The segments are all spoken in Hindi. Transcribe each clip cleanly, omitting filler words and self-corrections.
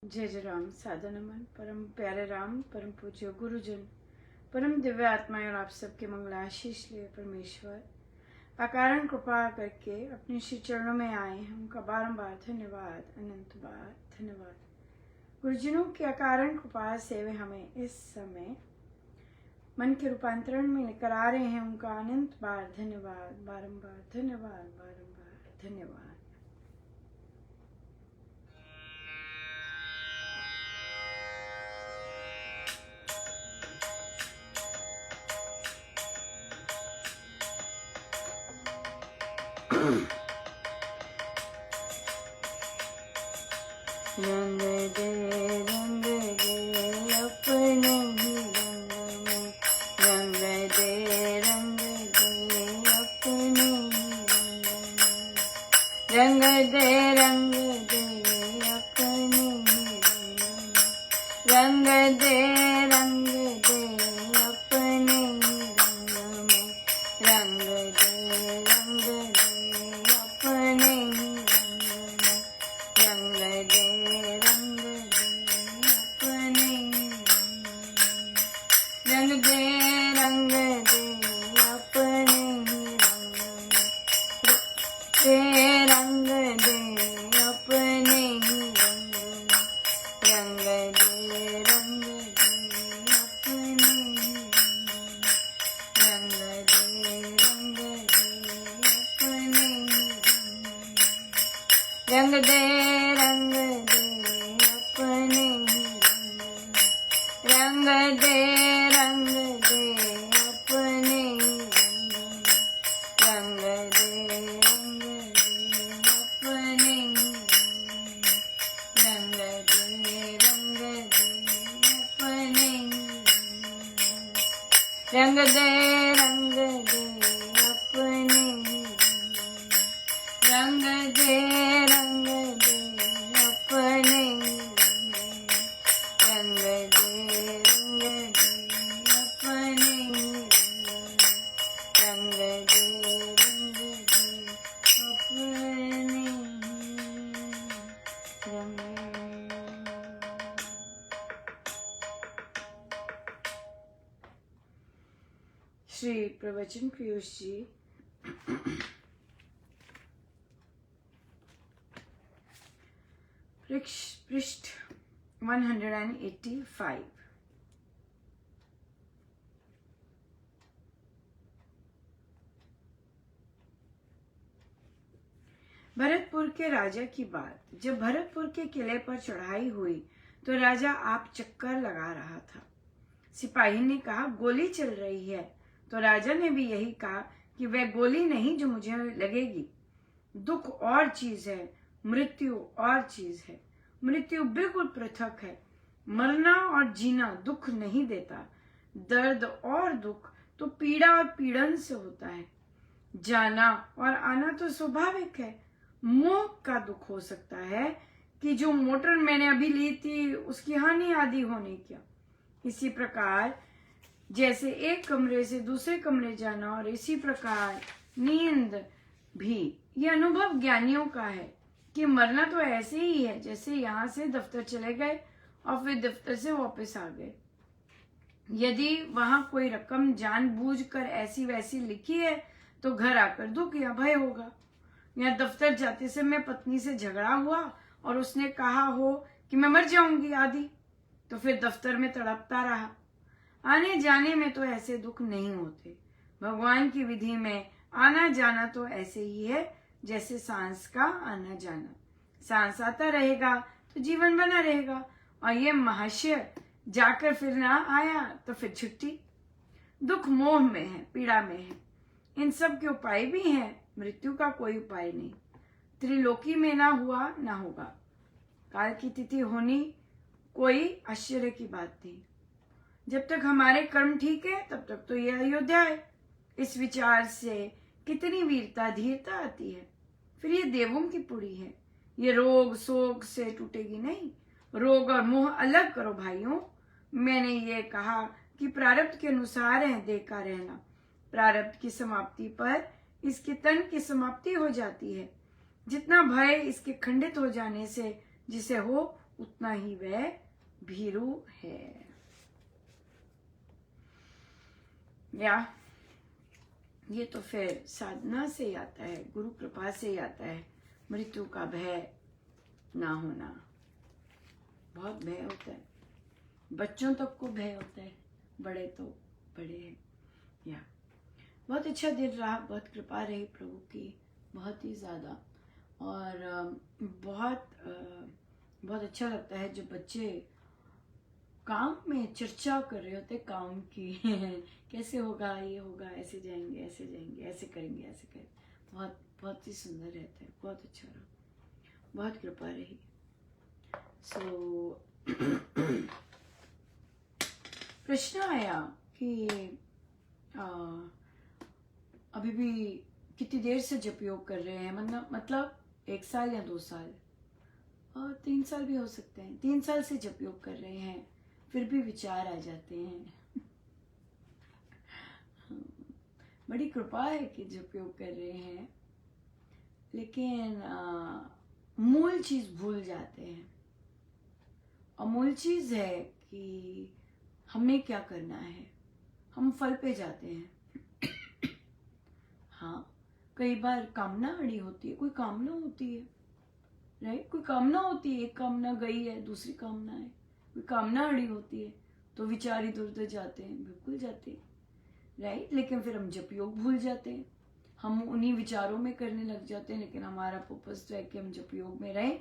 जय जय राम। सादर नमन परम प्यारे राम, परम पूज्य गुरुजन, परम दिव्य आत्माएं और आप सबके मंगलाशीष लिए परमेश्वर अकारण कृपा करके अपने श्री चरणों में आए हैं। उनका बारंबार धन्यवाद, अनंत बार धन्यवाद। गुरुजनों की अकारण कृपा से वे हमें इस समय मन के रूपांतरण में लेकर आ रहे हैं। उनका अनंत बार धन्यवाद, बारंबार धन्यवाद, बारंबार धन्यवाद। रंग दे अपने ही रंग में, रंग दे अपने ही रंग में, रंग दे अपने ही रंग में, रंग दे अपने ही रंग में, रंग दे अपने ही रंग दे, रंग दे अपने ही रंग दे अपने ही रंग दे अपने ही रंग दे अपने ही रंग दे अपने ही रंग दे अपने ही रंग दे अपने ही रंग दे अपने ही रंग दे अपने ही रंग दे अपने ही रंग दे अपने ही रंग दे अपने श्री प्रवचन पीयूष जी पृष्ठ 185। भरतपुर के राजा की बात। जब भरतपुर के किले पर चढ़ाई हुई तो राजा आप चक्कर लगा रहा था। सिपाही ने कहा, गोली चल रही है। तो राजा ने भी यही कहा कि वह गोली नहीं जो मुझे लगेगी। दुख और चीज है, मृत्यु और चीज है। मृत्यु बिल्कुल पृथक है। मरना और जीना दुख नहीं देता। दर्द और दुख तो पीड़ा और पीड़न से होता है। जाना और आना तो स्वाभाविक है। मोह का दुख हो सकता है कि जो मोटर मैंने अभी ली थी उसकी हानि आदि होने क्या। इसी प्रकार जैसे एक कमरे से दूसरे कमरे जाना, और इसी प्रकार नींद भी, ये अनुभव ज्ञानियों का है कि मरना तो ऐसे ही है जैसे यहाँ से दफ्तर चले गए और फिर दफ्तर से वापस आ गए। यदि वहां कोई रकम जानबूझकर ऐसी वैसी लिखी है तो घर आकर दुख या भय होगा। या दफ्तर जाते समय पत्नी से झगड़ा हुआ और उसने कहा हो कि मैं मर जाऊंगी आदि, तो फिर दफ्तर में तड़पता रहा। आने जाने में तो ऐसे दुख नहीं होते। भगवान की विधि में आना जाना तो ऐसे ही है जैसे सांस का आना जाना। सांस आता रहेगा तो जीवन बना रहेगा, और ये महाशय जाकर फिर ना आया तो फिर छुट्टी। दुख मोह में है, पीड़ा में है। इन सब के उपाय भी हैं, मृत्यु का कोई उपाय नहीं। त्रिलोकी में ना हुआ ना होगा। काल की तिथि होनी कोई आश्चर्य की बात नहीं। जब तक हमारे कर्म ठीक है तब तक तो ये अयोध्या है। इस विचार से कितनी वीरता धीरता आती है। फिर ये देवों की पुरी है। ये रोग शोक से टूटेगी नहीं। रोग और मोह अलग करो भाइयों। मैंने ये कहा कि प्रारब्ध के अनुसार है देह का रहना। प्रारब्ध की समाप्ति पर इसके तन की समाप्ति हो जाती है। जितना भय इसके खंडित हो जाने से जिसे हो उतना ही वह भीरू है। या ये तो फिर साधना से ही आता है, गुरु कृपा से ही आता है। मृत्यु का भय ना होना, बहुत भय होता है, बच्चों तक को भय होता है, बड़े तो बड़े हैं। या बहुत अच्छा दिन रहा, बहुत कृपा रही प्रभु की, बहुत ही ज़्यादा। और बहुत अच्छा लगता है जब बच्चे काम में चर्चा कर रहे होते काम की कैसे होगा, ये होगा, ऐसे जाएंगे, ऐसे जाएंगे, ऐसे करेंगे, ऐसे करेंगे। बहुत बहुत ही सुंदर रहता है, बहुत अच्छा रहा, बहुत कृपा रही। सो प्रश्न आया कि अभी भी कितनी देर से जप योग कर रहे हैं, मतलब 1 साल या 2 साल और 3 साल भी हो सकते हैं। 3 साल से जप योग कर रहे हैं, फिर भी विचार आ जाते हैं। बड़ी कृपा है कि जप योग कर रहे हैं, लेकिन मूल चीज भूल जाते हैं। और मूल चीज है कि हमें क्या करना है, हम फल पे जाते हैं। हाँ, कई बार कामना अड़ी होती है, कोई कामना होती है, राइट, कोई कामना होती है, एक कामना गई है, दूसरी कामना है, कोई कामना अड़ी होती है, तो विचार इधर उधर जाते हैं, बिल्कुल जाते हैं, राइट। लेकिन फिर हम जप योग भूल जाते हैं, हम उन्हीं विचारों में करने लग जाते हैं। लेकिन हमारा पर्पस तो है कि हम जप योग में रहें,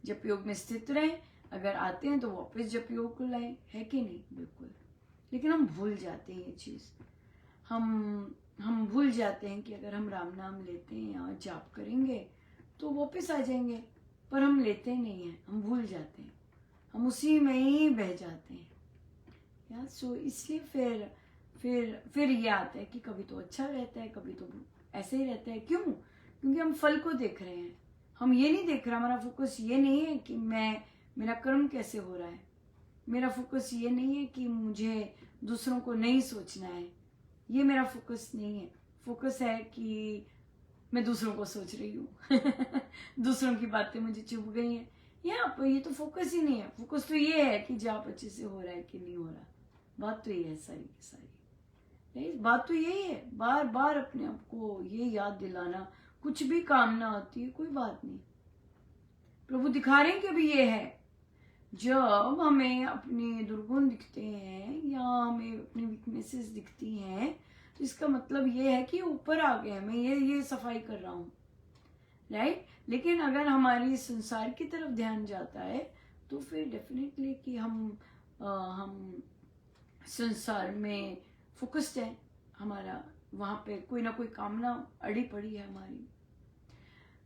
जप योग में स्थित रहें। अगर आते हैं तो वापस जप योग को लाएं, है कि नहीं? बिल्कुल। लेकिन हम भूल जाते हैं ये चीज, हम भूल जाते हैं कि अगर हम राम नाम लेते हैं या जाप करेंगे तो वापस आ जाएंगे, पर हम लेते नहीं हैं, हम भूल जाते हैं, हम उसी में ही बह जाते हैं। या सो इसलिए फिर ये आता है कि कभी तो अच्छा रहता है, कभी तो ऐसे ही रहता है। क्यों? क्योंकि हम फल को देख रहे हैं, हम ये नहीं देख रहा, हमारा फोकस ये नहीं है कि मेरा कर्म कैसे हो रहा है, मेरा फोकस ये नहीं है कि मुझे दूसरों को नहीं सोचना है, ये मेरा फोकस नहीं है। फोकस है कि मैं दूसरों को सोच रही हूँ दूसरों की बातें मुझे चुभ गई हैं। यहाँ पर ये तो फोकस ही नहीं है। फोकस तो ये है कि जाप अच्छे से हो रहा है कि नहीं हो रहा। बात तो ये है सारी की सारी, बात तो यही है, बार बार अपने आप को ये याद दिलाना। कुछ भी कामना होती है, कोई बात नहीं, प्रभु दिखा रहे हैं कि अभी ये है। जब हमें अपने दुर्गुण दिखते हैं या हमें अपनी वीकनेसेस दिखती हैं, तो इसका मतलब ये है कि ऊपर आ गए, मैं ये सफाई कर रहा हूँ, राइट। लेकिन अगर हमारी संसार की तरफ ध्यान जाता है तो फिर डेफिनेटली कि हम संसार में फोकस्ड है, हमारा वहां पे कोई ना कोई कामना अड़ी पड़ी है हमारी।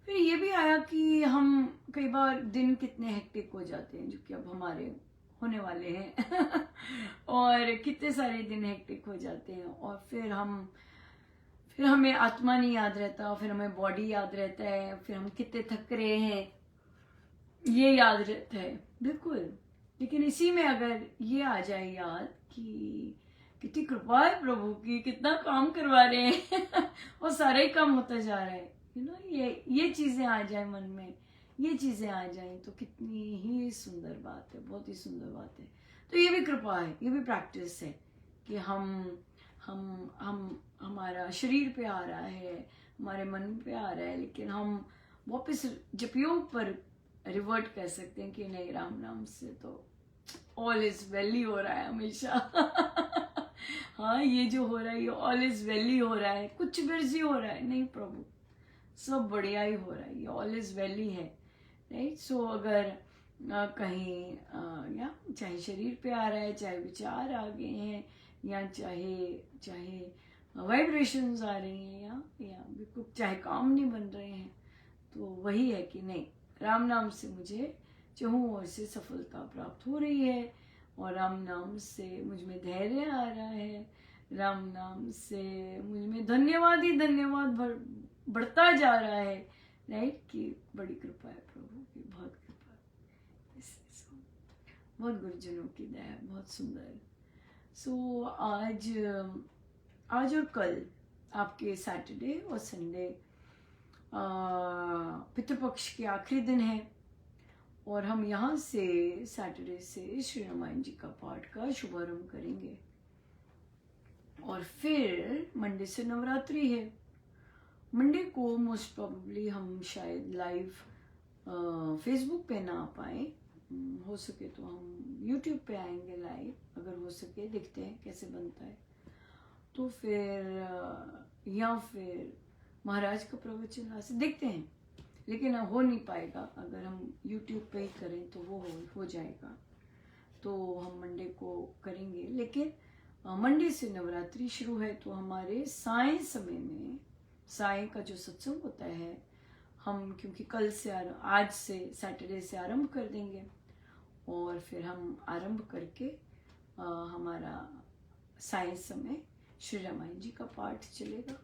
फिर ये भी आया कि हम कई बार दिन कितने हेक्टिक हो जाते हैं, जो कि अब हमारे होने वाले हैं और कितने सारे दिन हेक्टिक हो जाते हैं, और फिर हमें आत्मा नहीं याद रहता, फिर हमें बॉडी याद रहता है, फिर हम कितने थक रहे हैं ये याद रहता है, बिल्कुल। लेकिन इसी में अगर ये आ जाए याद कि कितनी कृपा है प्रभु की, कितना काम करवा रहे हैं और सारा ही काम होता जा रहा है, ये चीजें आ जाए मन में, ये चीजें आ जाए तो कितनी ही सुंदर बात है, बहुत ही सुंदर बात है। तो ये भी कृपा है, ये भी प्रैक्टिस है कि हम हमारा शरीर पे आ रहा है, हमारे मन पे आ रहा है, लेकिन हम वापस जपयोग पर रिवर्ट कर सकते हैं कि नहीं, राम नाम से तो ऑल इज वेल ही हो रहा है हमेशा हाँ, ये जो हो रहा है ये ऑल इज वेल ही हो रहा है, कुछ बिरजी हो रहा है नहीं प्रभु, सब बढ़िया ही हो रहा है, ये ऑल इज वेल ही है, राइट। सो अगर कहीं या चाहे शरीर पे आ रहा है, चाहे विचार आ गए हैं, या चाहे वाइब्रेशंस आ रही हैं, या बिल्कुल चाहे काम नहीं बन रहे हैं, तो वही है कि नहीं, राम नाम से मुझे चहुं ओर से सफलता प्राप्त हो रही है, और राम नाम से मुझ में धैर्य आ रहा है, राम नाम से मुझ में धन्यवाद ही धन्यवाद बढ़ता जा रहा है, राइट। कि बड़ी कृपा है प्रभु की, बहुत कृपा है, बहुत गुरुजनों की दया, बहुत सुंदर। सो आज और कल आपके सैटरडे और संडे पितृपक्ष के आखिरी दिन है, और हम यहाँ से सैटरडे से श्री रामायण जी का पाठ का शुभारंभ करेंगे। और फिर मंडे से नवरात्रि है। मंडे को मोस्ट प्रोबेबली हम शायद लाइव फेसबुक पे ना आ पाए, हो सके तो हम यूट्यूब पे आएंगे लाइव, अगर हो सके देखते हैं कैसे बनता है। तो फिर या फिर महाराज का प्रवचन ऐसे देखते हैं, लेकिन हो नहीं पाएगा। अगर हम यूट्यूब पे ही करें तो वो हो जाएगा, तो हम मंडे को करेंगे। लेकिन मंडे से नवरात्रि शुरू है, तो हमारे साय समय में साय का जो सत्संग होता है, हम क्योंकि कल से आज से सैटरडे से आरंभ कर देंगे, और फिर हम आरंभ करके हमारा साय समय श्री रामायण जी का पाठ चलेगा,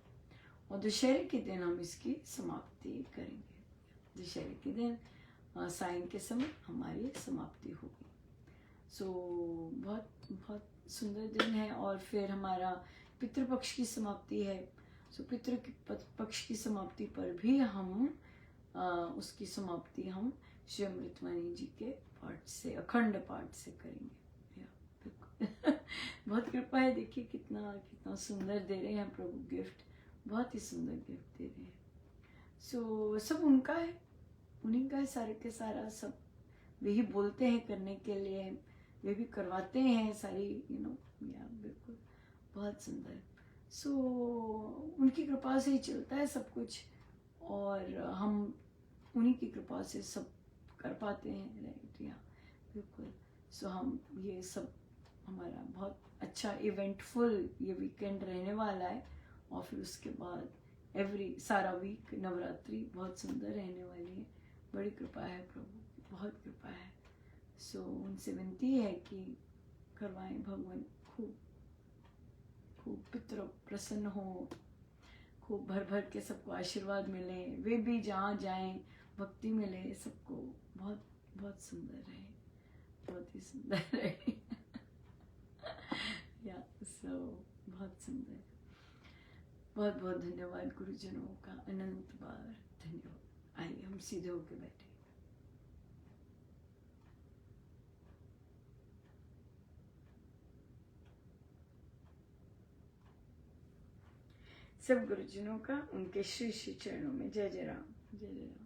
और दशहरे के दिन हम इसकी समाप्ति करेंगे। दशहरे के दिन साय के समय हमारी समाप्ति होगी। सो बहुत बहुत सुंदर दिन है। और फिर हमारा पितृपक्ष की समाप्ति है। सो पितृ पक्ष की समाप्ति पर भी हम उसकी समाप्ति हम श्री अमृतवाणी जी के पाठ से, अखंड पाठ से करेंगे। बहुत कृपा है। देखिए कितना कितना सुंदर दे रहे हैं प्रभु गिफ्ट, बहुत ही सुंदर गिफ्ट दे रहे हैं। सो सब उनका है, उन्हीं का है सारे के सारा। सब वे ही बोलते हैं करने के लिए, वे भी करवाते हैं सारी या बिल्कुल बहुत सुंदर। सो उनकी कृपा से ही चलता है सब कुछ, और हम उन्हीं की कृपा से सब कर पाते हैं, राइट? या बिल्कुल। सो हम ये सब हमारा बहुत अच्छा इवेंटफुल ये वीकेंड रहने वाला है, और फिर उसके बाद सारा वीक नवरात्रि बहुत सुंदर रहने वाली है। बड़ी कृपा है प्रभु, बहुत कृपा है। सो उनसे विनती है कि करवाएं भगवान, खूब खूब पितृ प्रसन्न हो, खूब भर भर के सबको आशीर्वाद मिले, वे भी जहाँ जाएं भक्ति मिले सबको। बहुत बहुत सुंदर रहे, बहुत ही सुंदर रहे। या सो बहुत सुंदर। बहुत बहुत धन्यवाद गुरुजनों का, अनंत बार धन्यवाद। आइए हम सीधे होके बैठे। सब गुरुजनों का उनके श्री श्री चरणों में जय जय राम, जय जय राम।